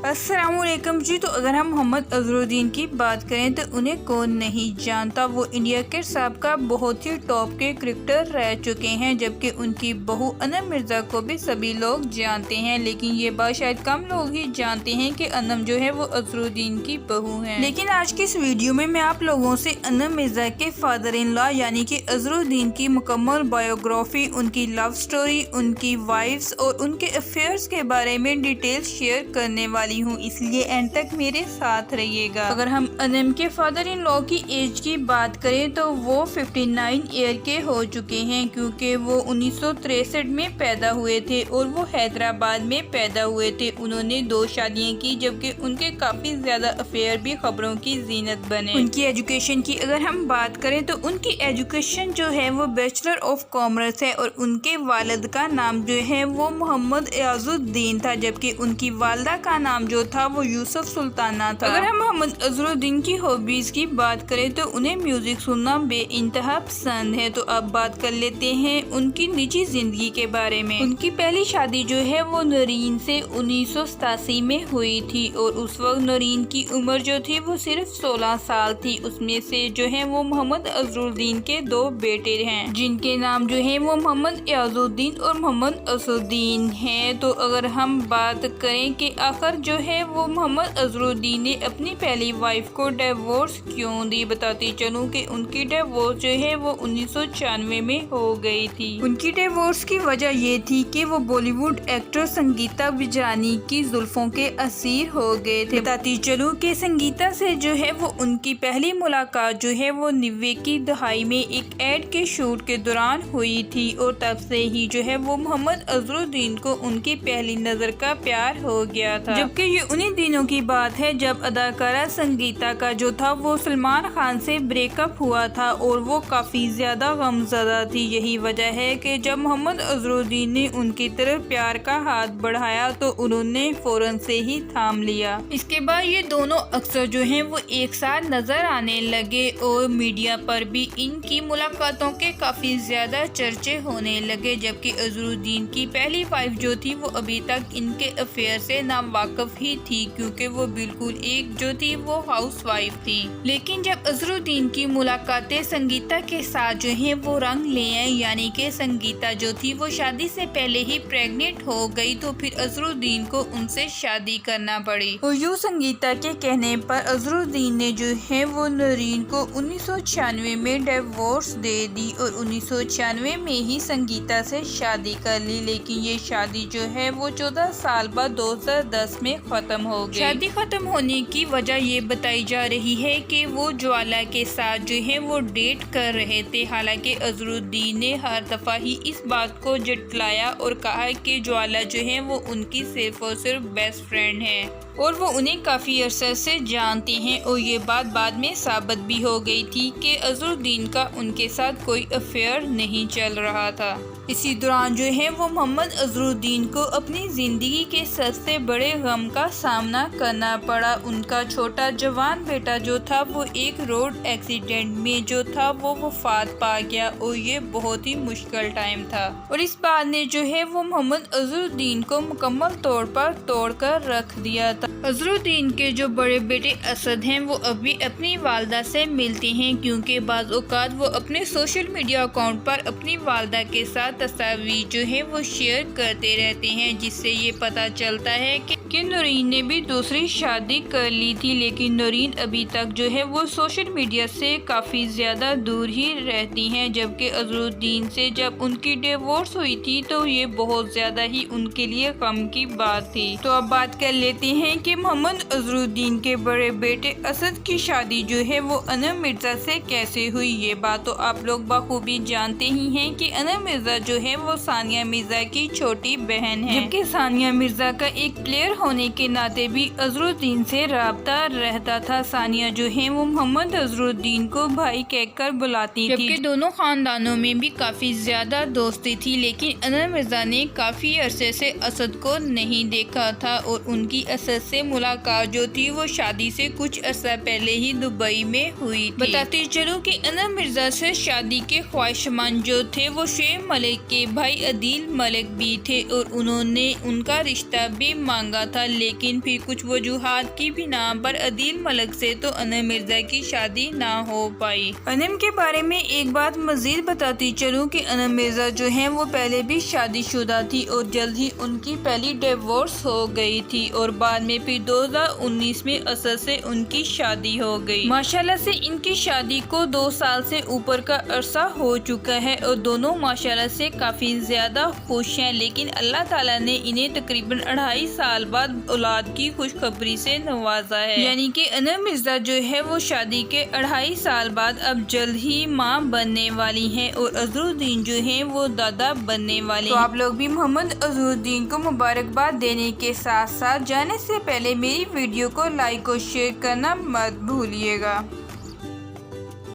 السلام علیکم جی۔ تو اگر ہم محمد اظہرالدین کی بات کریں تو انہیں کون نہیں جانتا۔ وہ انڈیا کے سابقہ بہت ہی ٹاپ کے کرکٹر رہ چکے ہیں، جبکہ ان کی بہو انم مرزا کو بھی سبھی لوگ جانتے ہیں، لیکن یہ بات شاید کم لوگ ہی جانتے ہیں کہ انم جو ہے وہ اظہرالدین کی بہو ہیں۔ لیکن آج کی اس ویڈیو میں آپ لوگوں سے انم مرزا کے فادر ان لا یعنی کہ اظہرالدین کی مکمل بایوگرافی، ان کی لو سٹوری، ان کی وائفز اور ان کے افیئرز کے بارے میں ڈیٹیل شیئر کرنے والی ہوں، اس لیے اینڈ تک میرے ساتھ رہیے گا۔ اگر ہم انم کے فادر ان لا کی ایج کی بات کریں تو وہ 59 ایئر کے ہو چکے ہیں، کیونکہ وہ 1963 میں پیدا ہوئے تھے اور وہ حیدرآباد میں پیدا ہوئے تھے۔ انہوں نے 2 شادیاں کی، جبکہ ان کے کافی زیادہ افیئر بھی خبروں کی زینت بنے۔ ان کی ایجوکیشن کی اگر ہم بات کریں تو ان کی ایجوکیشن جو ہے وہ بیچلر آف کامرس ہے، اور ان کے والد کا نام جو ہے وہ محمد ایاز الدین تھا، جبکہ ان کی والدہ کا نام جو تھا وہ یوسف سلطانہ تھا۔ اگر ہم محمد اظہرالدین کی ہابیز کی بات کریں تو انہیں میوزک سننا بے انتہا پسند ہے۔ تو اب بات کر لیتے ہیں ان کی نجی زندگی کے بارے میں۔ ان کی پہلی شادی جو ہے وہ نورین سے 1987 میں ہوئی تھی، اور اس وقت نورین کی عمر جو تھی وہ صرف 16 سال تھی۔ اس میں سے جو ہے وہ محمد اظہرالدین کے 2 بیٹے ہیں، جن کے نام جو ہے وہ محمد ایاز الدین اور محمد اسدالدین ہیں۔ تو اگر ہم بات کریں کہ آخر جو ہے وہ محمد اظہرالدین نے اپنی پہلی وائف کو ڈیورس کیوں دی، بتاتی چلوں کہ ان کی ڈیورس جو ہے وہ 1996 میں ہو گئی تھی۔ ان کی ڈیورس کی وجہ یہ تھی کہ وہ بالی ووڈ ایکٹر سنگیتا وجرانی کی زلفوں کے اسیر ہو گئے تھے۔ بتاتی چلوں کہ سنگیتا سے جو ہے وہ ان کی پہلی ملاقات جو ہے وہ 90 کی دہائی میں ایک ایڈ کے شوٹ کے دوران ہوئی تھی، اور تب سے ہی جو ہے وہ محمد اظہرالدین کو ان کی پہلی نظر کا پیار ہو گیا تھا، جبکہ یہ انہی دنوں کی بات ہے جب اداکارہ سنگیتا کا جو تھا وہ سلمان خان سے بریک اپ ہوا تھا، اور وہ کافی زیادہ غمزدہ تھی۔ یہی وجہ ہے کہ جب محمد اظہرالدین نے ان کی طرف پیار کا ہاتھ بڑھایا تو انہوں نے فوراً سے ہی تھام لیا۔ اس کے بعد یہ دونوں اکثر جو ہیں وہ ایک ساتھ نظر آنے لگے، اور میڈیا پر بھی ان کی ملاقاتوں کے کافی زیادہ چرچے ہونے لگے، جبکہ اظہرالدین کی پہلی وائف جو تھی وہ ابھی تک ان کے افیئر سے ناواقف ہی تھی، کیونکہ وہ بالکل ایک جو تھی وہ ہاؤس وائف تھی۔ لیکن جب اظہرالدین کی ملاقاتیں سنگیتا کے ساتھ جو ہیں وہ رنگ لے آئیں، یعنی کہ سنگیتا جو تھی وہ شادی سے پہلے ہی پریگننٹ ہو گئی، تو پھر اظہرالدین کو ان سے شادی کرنا پڑی۔ اور یوں سنگیتا کے کہنے پر اظہرالدین نے جو ہے وہ نورین کو 1996 میں ڈیورس دے دی، اور 1996 میں ہی سنگیتا سے شادی کر لی۔ لیکن یہ شادی جو ہے وہ 14 سال بعد 2010 میں ختم ہو گئی۔ شادی ختم ہونے کی وجہ یہ بتائی جا رہی ہے کہ وہ جوالا کے ساتھ جو ہے وہ ڈیٹ کر رہے تھے، حالانکہ اظہرالدین نے ہر دفعہ ہی اس بات کو جھٹلایا اور کہا کہ جوالا جو ہے وہ ان کی صرف اور صرف بیسٹ فرینڈ ہے، اور وہ انہیں کافی عرصے سے جانتے ہیں۔ اور یہ بات بعد میں ثابت بھی ہو گئی تھی کہ اظہرالدین کا ان کے ساتھ کوئی افیئر نہیں چل رہا تھا۔ اسی دوران جو ہے وہ محمد اظہرالدین کو اپنی زندگی کے سب سے بڑے غم کا سامنا کرنا پڑا۔ ان کا چھوٹا جوان بیٹا جو تھا وہ ایک روڈ ایکسیڈنٹ میں جو تھا وہ وفات پا گیا، اور یہ بہت ہی مشکل ٹائم تھا، اور اس بات نے جو ہے وہ محمد اظہرالدین کو مکمل طور پر توڑ کر رکھ دیا تھا۔ اظہرالدین کے جو بڑے بیٹے اسد ہیں وہ ابھی اپنی والدہ سے ملتے ہیں، کیونکہ بعض اوقات وہ اپنے سوشل میڈیا اکاؤنٹ پر اپنی والدہ کے ساتھ تصاویر جو ہے وہ شیئر کرتے رہتے ہیں، جس سے یہ پتہ چلتا ہے کہ نورین نے بھی دوسری شادی کر لی تھی۔ لیکن نورین ابھی تک جو ہے وہ سوشل میڈیا سے کافی زیادہ دور ہی رہتی ہیں، جبکہ اظہرالدین سے جب ان کی ڈیورس ہوئی تھی تو یہ بہت زیادہ ہی ان کے لیے غم کی بات تھی۔ تو اب بات کر لیتے ہیں کہ محمد اظہرالدین کے بڑے بیٹے اسد کی شادی جو ہے وہ انم مرزا سے کیسے ہوئی۔ یہ بات تو آپ لوگ بخوبی جانتے ہی ہیں کہ انم مرزا جو ہے وہ ثانیہ مرزا کی چھوٹی بہن ہے، جبکہ ثانیہ مرزا کا ایک پلیئر ہونے کے ناطے بھی اظہرالدین سے رابطہ رہتا تھا۔ ثانیہ جو ہے وہ محمد اظہرالدین کو بھائی کہہ کر بلاتی تھی، جبکہ دونوں خاندانوں میں بھی کافی زیادہ دوستی تھی۔ لیکن انم مرزا نے کافی عرصے سے اسد کو نہیں دیکھا تھا، اور ان کی اسد سے ملاقات جو تھی وہ شادی سے کچھ عرصہ پہلے ہی دبئی میں ہوئی تھی۔ بتاتی چلوں کہ انم مرزا سے شادی کے خواہشمند جو تھے وہ شعیب ملک ملک کے بھائی عادل ملک بھی تھے اور انہوں نے ان کا رشتہ بھی مانگا تھا، لیکن پھر کچھ وجوہات کی بنا پر عادل ملک سے تو انم مرزا کی شادی نہ ہو پائی۔ انم کے بارے میں ایک بات مزید بتاتی چلوں کہ انم مرزا جو ہیں وہ پہلے بھی شادی شدہ تھی اور جلد ہی ان کی پہلی ڈیورس ہو گئی تھی اور بعد میں پھر 2019 میں اسد سے ان کی شادی ہو گئی۔ ماشاءاللہ سے ان کی شادی کو 2 سال سے اوپر کا عرصہ ہو چکا ہے اور دونوں ماشاءاللہ سے کافی زیادہ خوش ہیں، لیکن اللہ تعالیٰ نے انہیں تقریباً 2.5 سال بعد اولاد کی خوشخبری سے نوازا ہے، یعنی کہ انم مرزا جو ہے وہ شادی کے 2.5 سال بعد اب جلد ہی ماں بننے والی ہیں اور اظہرالدین جو ہیں وہ دادا بننے والے ہیں۔ تو آپ لوگ بھی محمد اظہرالدین کو مبارکباد دینے کے ساتھ ساتھ جانے سے پہلے میری ویڈیو کو لائک اور شیئر کرنا مت بھولیے گا۔